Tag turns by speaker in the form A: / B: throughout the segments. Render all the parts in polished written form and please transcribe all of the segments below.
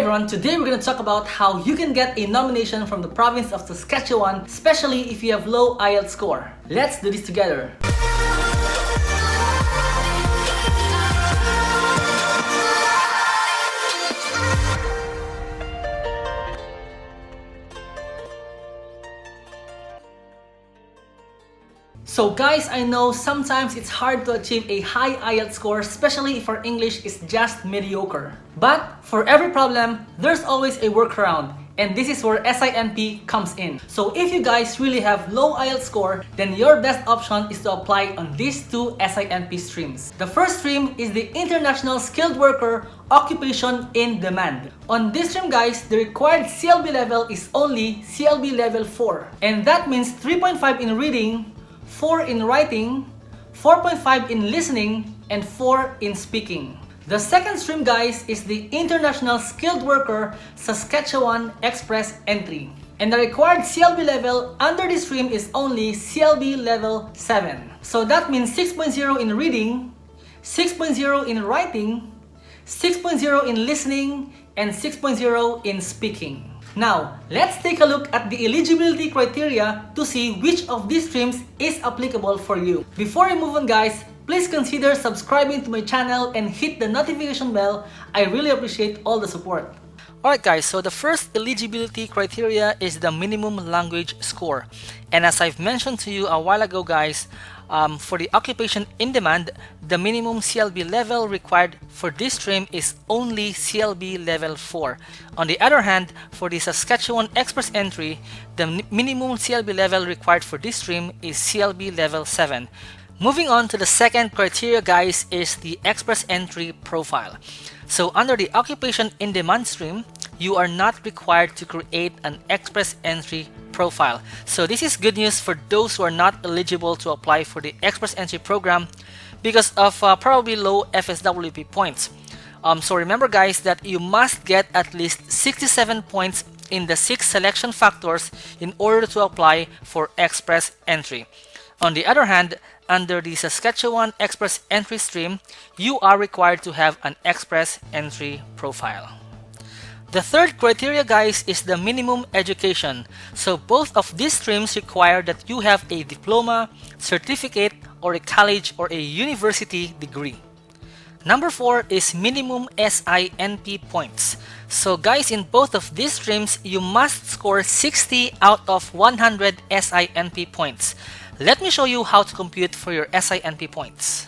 A: everyone, today we're going to talk about how you can get a nomination from the province of Saskatchewan, especially if you have low IELTS score. Let's do this together. So guys, I know sometimes it's hard to achieve a high IELTS score, especially if our English is just mediocre. But for every problem, there's always a workaround. And this is where SINP comes in. So if you guys really have low IELTS score, then your best option is to apply on these two SINP streams. The first stream is the International Skilled Worker Occupation in Demand. On this stream guys, the required CLB level is only CLB level 4. And that means 3.5 in reading, 4 in writing, 4.5 in listening, and 4 in speaking. The second stream guys is the International Skilled Worker Saskatchewan Express entry. And the required CLB level under this stream is only CLB level 7. So that means 6.0 in reading, 6.0 in writing, 6.0 in listening, and 6.0 in speaking. Now, let's take a look at the eligibility criteria to see which of these streams is applicable for you. Before we move on guys, please consider subscribing to my channel and hit the notification bell. I really appreciate all the support. Alright guys, so the first eligibility criteria is the minimum language score. And as I've mentioned to you a while ago guys, for the occupation in demand, the minimum CLB level required for this stream is only CLB level 4. On the other hand, for the Saskatchewan Express entry, the minimum CLB level required for this stream is CLB level 7. Moving on to the second criteria guys is the Express entry profile. So under the occupation in demand stream, you are not required to create an Express entry profile. So this is good news for those who are not eligible to apply for the Express entry program because of probably low FSWP points. So remember guys that you must get at least 67 points in the 6 selection factors in order to apply for Express entry. On the other hand, under the Saskatchewan Express entry stream, you are required to have an Express entry profile. The third criteria guys is the minimum education. So both of these streams require that you have a diploma, certificate, or a college or a university degree. Number 4 is minimum SINP points. So guys, in both of these streams, you must score 60 out of 100 SINP points. Let me show you how to compute for your SINP points.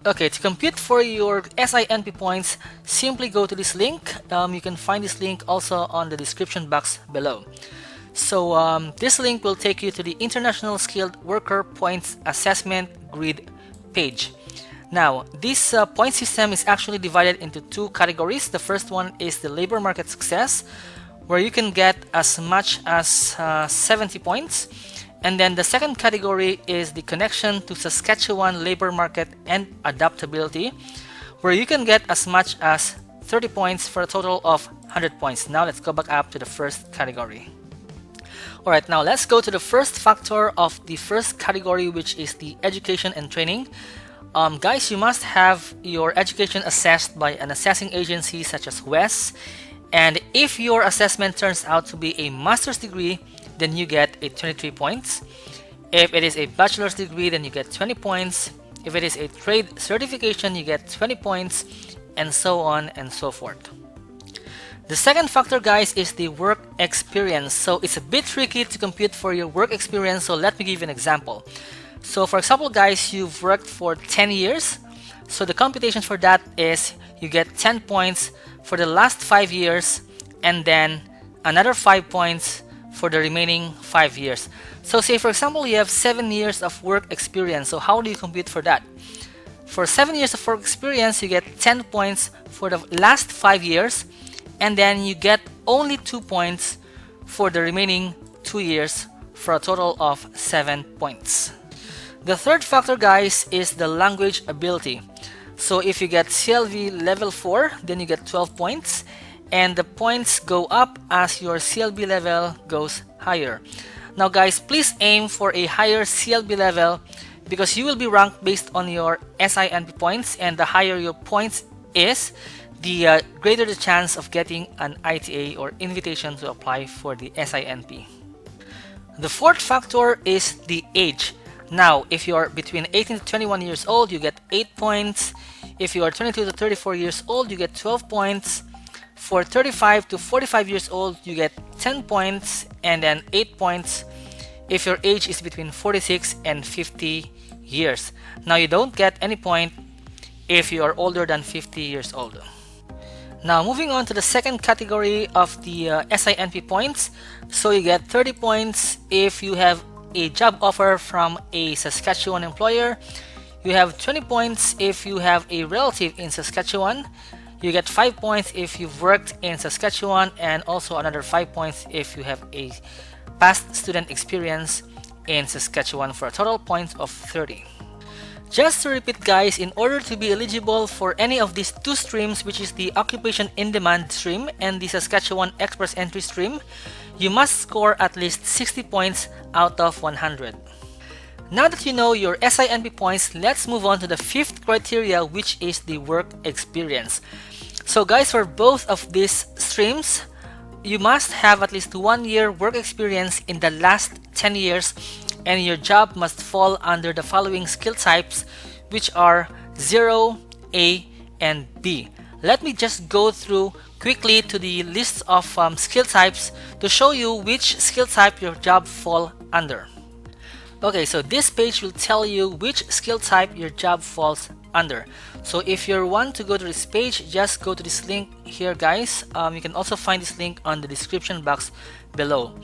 A: Okay, to compute for your SINP points, simply go to this link. You can find this link also on the description box below. So this link will take you to the International Skilled Worker Points Assessment Grid page. Now, this point system is actually divided into 2 categories. The first one is the labor market success, where you can get as much as 70 points. And then the second category is the connection to Saskatchewan labor market and adaptability, where you can get as much as 30 points for a total of 100 points. Now let's go back up to the first category. Alright, now let's go to the first factor of the first category, which is the education and training. Guys, you must have your education assessed by an assessing agency such as WES. And if your assessment turns out to be a master's degree, then you get a 23 points. If it is a bachelor's degree, then you get 20 points. If it is a trade certification, you get 20 points, and so on and so forth. The second factor guys is the work experience. So it's a bit tricky to compute for your work experience, so let me give you an example. So for example guys, you've worked for 10 years. So the computation for that is you get 10 points for the last 5 years and then another 5 points for the remaining 5 years. So say for example you have 7 years of work experience. So how do you compute for that? For 7 years of work experience, you get 10 points for the last 5 years, and then you get only 2 points for the remaining 2 years for a total of 7 points. The third factor guys is the language ability. So if you get CLB level 4, then you get 12 points, and the points go up as your CLB level goes higher. Now guys, please aim for a higher CLB level because you will be ranked based on your SINP points, and the higher your points is, the greater the chance of getting an ITA or invitation to apply for the SINP. The fourth factor is the age. Now, if you are between 18 to 21 years old, you get 8 points. If you are 22 to 34 years old, you get 12 points. For 35 to 45 years old, you get 10 points, and then 8 points if your age is between 46 and 50 years. Now, you don't get any point if you are older than 50 years old. Now, moving on to the second category of the SINP points. So you get 30 points if you have a job offer from a Saskatchewan employer. You have 20 points if you have a relative in Saskatchewan. You get 5 points if you've worked in Saskatchewan, and also another 5 points if you have a past student experience in Saskatchewan, for a total points of 30. Just to repeat, guys, in order to be eligible for any of these two streams, which is the Occupation in Demand stream and the Saskatchewan Express Entry stream, you must score at least 60 points out of 100. Now that you know your SINP points, let's move on to the fifth criteria, which is the work experience. So guys, for both of these streams, you must have at least 1 year work experience in the last 10 years, and your job must fall under the following skill types, which are 0, A, and B. Let me just go through quickly to the list of skill types to show you which skill type your job fall under. Okay, so this page will tell you which skill type your job falls under. So if you want to go to this page, just go to this link here, guys. You can also find this link on the description box below.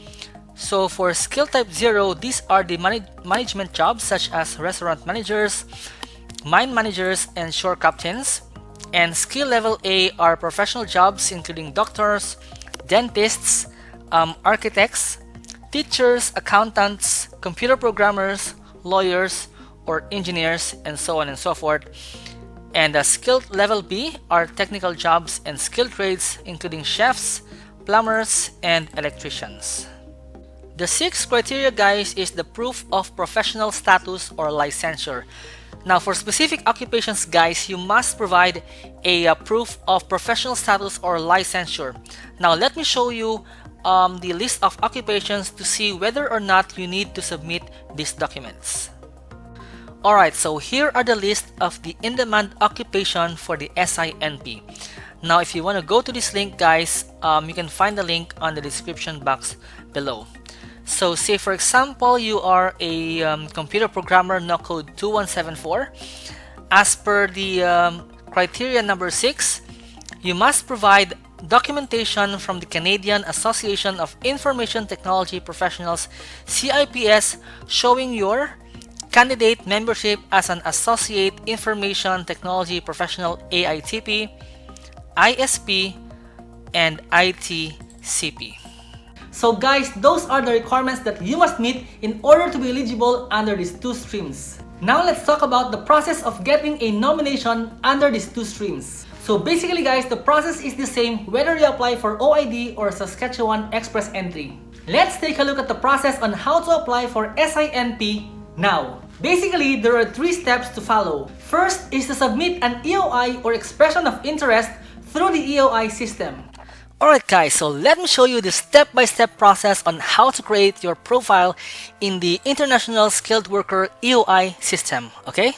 A: So for skill type 0, these are the management jobs such as restaurant managers, mine managers, and shore captains. And skill level A are professional jobs including doctors, dentists, architects, teachers, accountants, computer programmers, lawyers, or engineers, and so on and so forth. And the skill level B are technical jobs and skilled trades including chefs, plumbers, and electricians. The sixth criteria, guys, is the proof of professional status or licensure. Now, for specific occupations, guys, you must provide a proof of professional status or licensure. Now, let me show you the list of occupations to see whether or not you need to submit these documents. Alright, so here are the list of the in-demand occupation for the SINP. Now, if you want to go to this link, guys, you can find the link on the description box below. So say for example, you are a computer programmer, no code 2174. As per the criteria number 6, you must provide documentation from the Canadian Association of Information Technology Professionals, CIPS, showing your candidate membership as an Associate Information Technology Professional, AITP, ISP, and ITCP.
B: So guys, those are the requirements that you must meet in order to be eligible under these two streams. Now let's talk about the process of getting a nomination under these two streams. So basically, guys, the process is the same whether you apply for OID or Saskatchewan Express Entry. Let's take a look at the process on how to apply for SINP now. Basically, there are 3 steps to follow. First is to submit an EOI or expression of interest through the EOI system.
A: Alright guys, so let me show you the step-by-step process on how to create your profile in the International Skilled Worker EOI system, okay?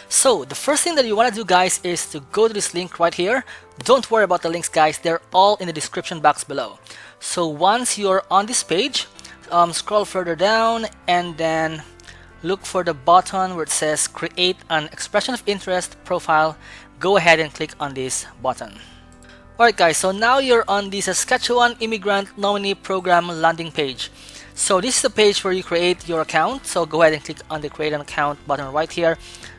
A: So the first thing that you want to do, guys, is to go to this link right here. Don't worry about the links, guys, they're all in the description box below. So once you're on this page, scroll further down and then look for the button where it says create an expression of interest profile. Go ahead and click on this button. Alright guys, so now you're on the Saskatchewan Immigrant Nominee Program landing page. So this is the page where you create your account. So go ahead and click on the create an account button right here.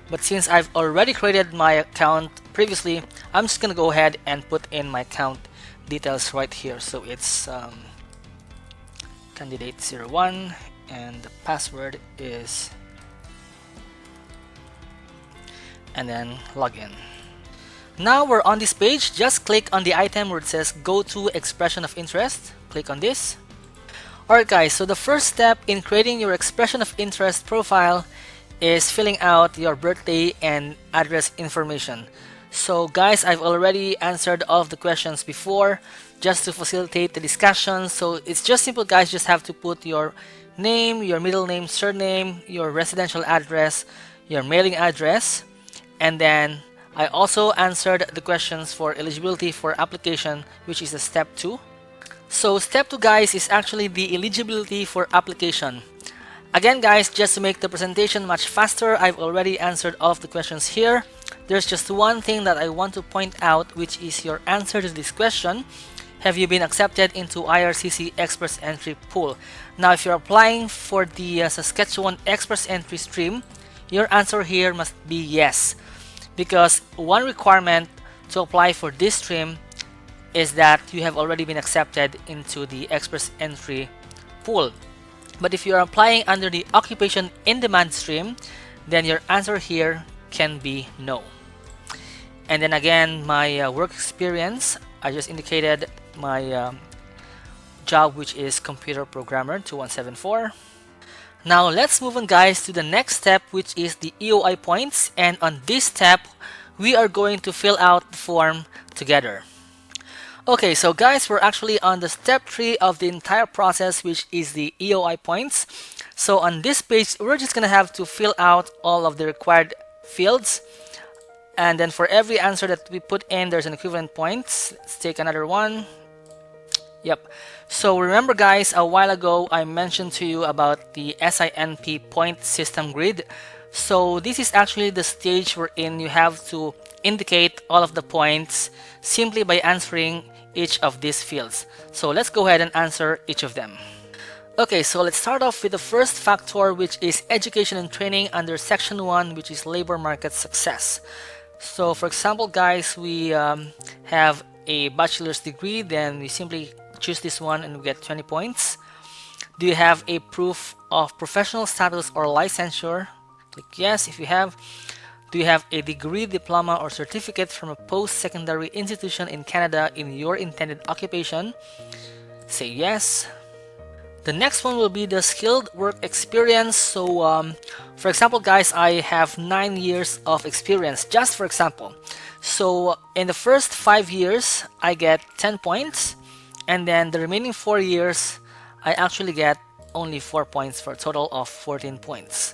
A: But since I've already created my account previously, I'm just gonna go ahead and put in my account details right here. So it's candidate01 and the password is, and then login. Now we're on this page. Just click on the item where it says go to expression of interest. Click on this. Alright guys, so the first step in creating your expression of interest profile is filling out your birthday and address information.
B: So guys, I've already answered all of the questions before just to facilitate the discussion. So it's just simple guys, just have to put your name, your middle name, surname, your residential address, your mailing address, and then I also answered the questions for eligibility for application, which is the step 2. So step 2 guys is actually the eligibility for application. Again guys, just to make the presentation much faster, I've already answered all of the questions here. There's just one thing that I want to point out, which is your answer to this question. Have you been accepted into IRCC Express Entry Pool? Now if you're applying for the Saskatchewan Express Entry stream, your answer here must be yes, because one requirement to apply for this stream is that you have already been accepted into the Express Entry Pool. But if you are applying under the Occupation in Demand stream, then your answer here can be no. And then again, my work experience, I just indicated my job, which is computer programmer 2174. Now let's move on guys to the next step, which is the EOI points, and on this step we are going to fill out the form together. Okay, so guys, we're actually on the step 3 of the entire process, which is the EOI points. So on this page, we're just gonna have to fill out all of the required fields, and then for every answer that we put in, there's an equivalent points. Let's take another one. Yep. So remember guys, a while ago I mentioned to you about the SINP point system grid. So this is actually the stage wherein you have to indicate all of the points simply by answering each of these fields. So let's go ahead and answer each of them. Okay, so let's start off with the first factor, which is education and training under section 1, which is labor market success. So for example guys, we have a bachelor's degree, then we simply choose this one and we get 20 points. Do you have a proof of professional status or licensure? Click yes if you have. Do you have a degree, diploma, or certificate from a post-secondary institution in Canada in your intended occupation? Say yes. The next one will be the skilled work experience. So for example guys, I have 9 years of experience, just for example. So in the first 5 years I get 10 points, and then the remaining 4 years I actually get only 4 points for a total of 14 points.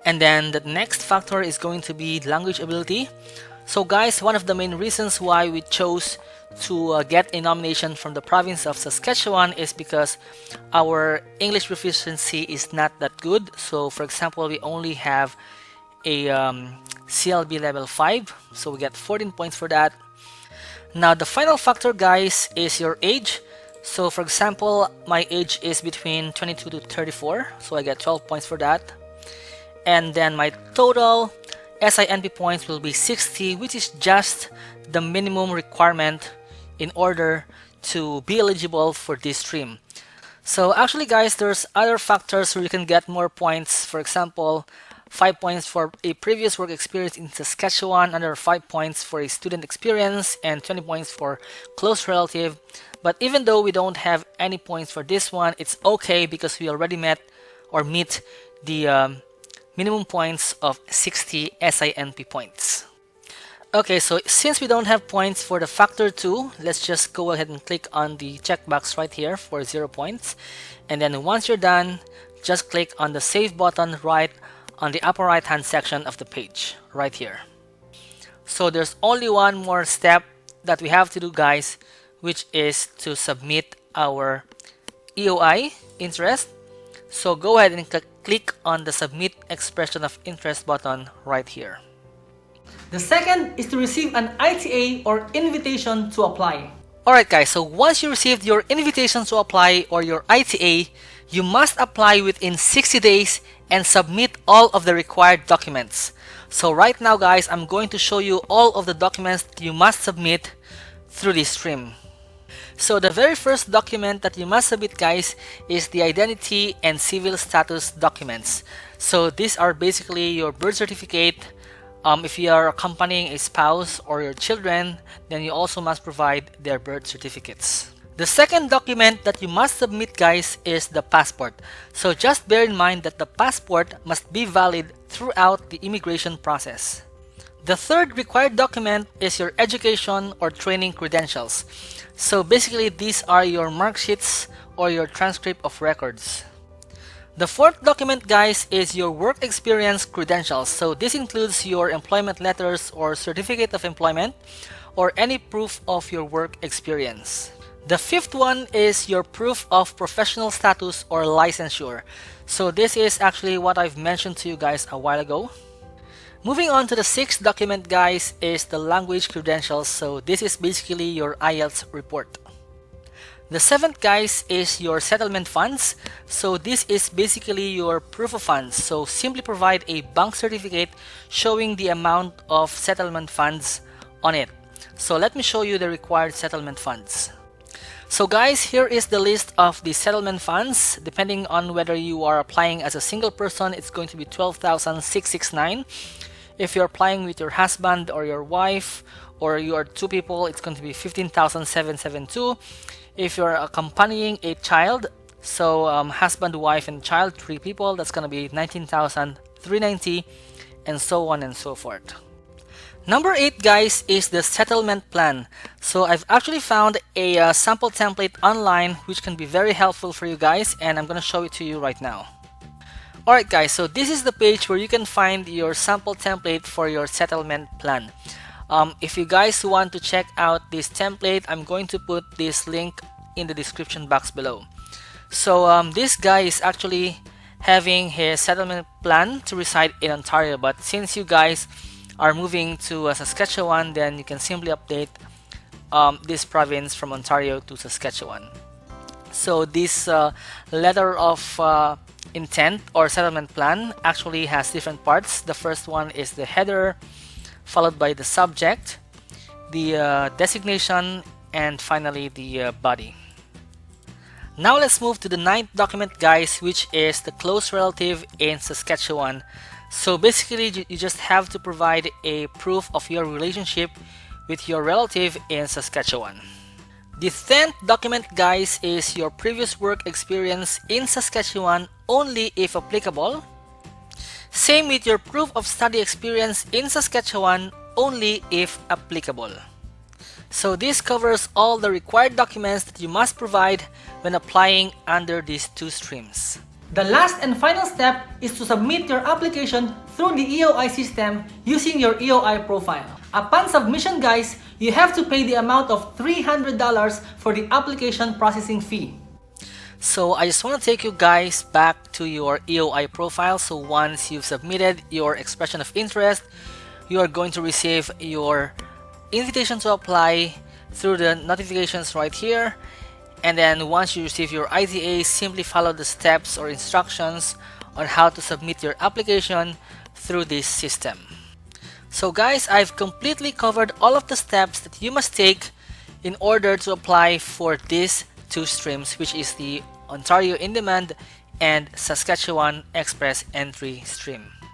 B: And then the next factor is going to be language ability. So guys, one of the main reasons why we chose to get a nomination from the province of Saskatchewan is because our English proficiency is not that good. So for example, we only have a CLB level 5, so we get 14 points for that. Now the final factor guys is your age. So for example, my age is between 22 to 34, so I get 12 points for that. And then my total SINP points will be 60, which is just the minimum requirement in order to be eligible for this stream. So actually guys, there's other factors where you can get more points. For example, 5 points for a previous work experience in Saskatchewan, another 5 points for a student experience, and 20 points for close relative. But even though we don't have any points for this one, it's okay because we already met or meet the minimum points of 60 SINP points. Okay, so since we don't have points for the factor 2, let's just go ahead and click on the checkbox right here for 0 points. And then once you're done, just click on the save button right on the upper right hand section of the page right here. So there's only one more step that we have to do guys, which is to submit our EOI interest. So go ahead and click on the submit expression of interest button right here.
A: The second is to receive an ITA or invitation to apply.
B: Alright guys, so once you received your invitation to apply or your ITA, you must apply within 60 days and submit all of the required documents. So right now guys, I'm going to show you all of the documents that you must submit through this stream. So the very first document that you must submit guys is the identity and civil status documents. So these are basically your birth certificate. If you are accompanying a spouse or your children, then you also must provide their birth certificates. The second document that you must submit guys is the passport. So just bear in mind that the passport must be valid throughout the immigration process. The third required document is your education or training credentials. So basically these are your mark sheets or your transcript of records. The fourth document, guys, is your work experience credentials. So this includes your employment letters or certificate of employment or any proof of your work experience. The fifth one is your proof of professional status or licensure. So this is actually what I've mentioned to you guys a while ago. Moving on to the sixth document, guys, is the language credentials. So this is basically your IELTS report. The seventh, guys, is your settlement funds. So this is basically your proof of funds. So simply provide a bank certificate showing the amount of settlement funds on it. So let me show you the required settlement funds. So guys, here is the list of the settlement funds. Depending on whether you are applying as a single person, it's going to be 12,669. If you're applying with your husband or your wife, or you are two people, it's going to be 15,772. If you're accompanying a child, so husband, wife, and child, 3 people, that's going to be 19,390, and so on and so forth. Number 8, guys, is the settlement plan. So I've actually found a sample template online which can be very helpful for you guys, and I'm going to show it to you right now. Alright guys, so this is the page where you can find your sample template for your settlement plan. If you guys want to check out this template, I'm going to put this link in the description box below. So this guy is actually having his settlement plan to reside in Ontario, but since you guys are moving to Saskatchewan, then you can simply update this province from Ontario to Saskatchewan. So this letter of intent or settlement plan actually has different parts. The first one is the header, followed by the subject, the designation, and finally the body. Now let's move to the 9th document, guys, which is the close relative in Saskatchewan. So basically you just have to provide a proof of your relationship with your relative in Saskatchewan. The 10th document, guys, is your previous work experience in Saskatchewan only if applicable. Same with your proof of study experience in Saskatchewan only if applicable. So this covers all the required documents that you must provide when applying under these 2 streams.
A: The last and final step is to submit your application through the EOI system using your EOI profile. Upon submission, guys, you have to pay the amount of $300 for the application processing fee.
B: So I just want to take you guys back to your EOI profile. So once you've submitted your expression of interest, you are going to receive your invitation to apply through the notifications right here. And then once you receive your ITA, simply follow the steps or instructions on how to submit your application through this system. So guys, I've completely covered all of the steps that you must take in order to apply for these 2 streams, which is the Ontario In Demand and Saskatchewan Express Entry stream.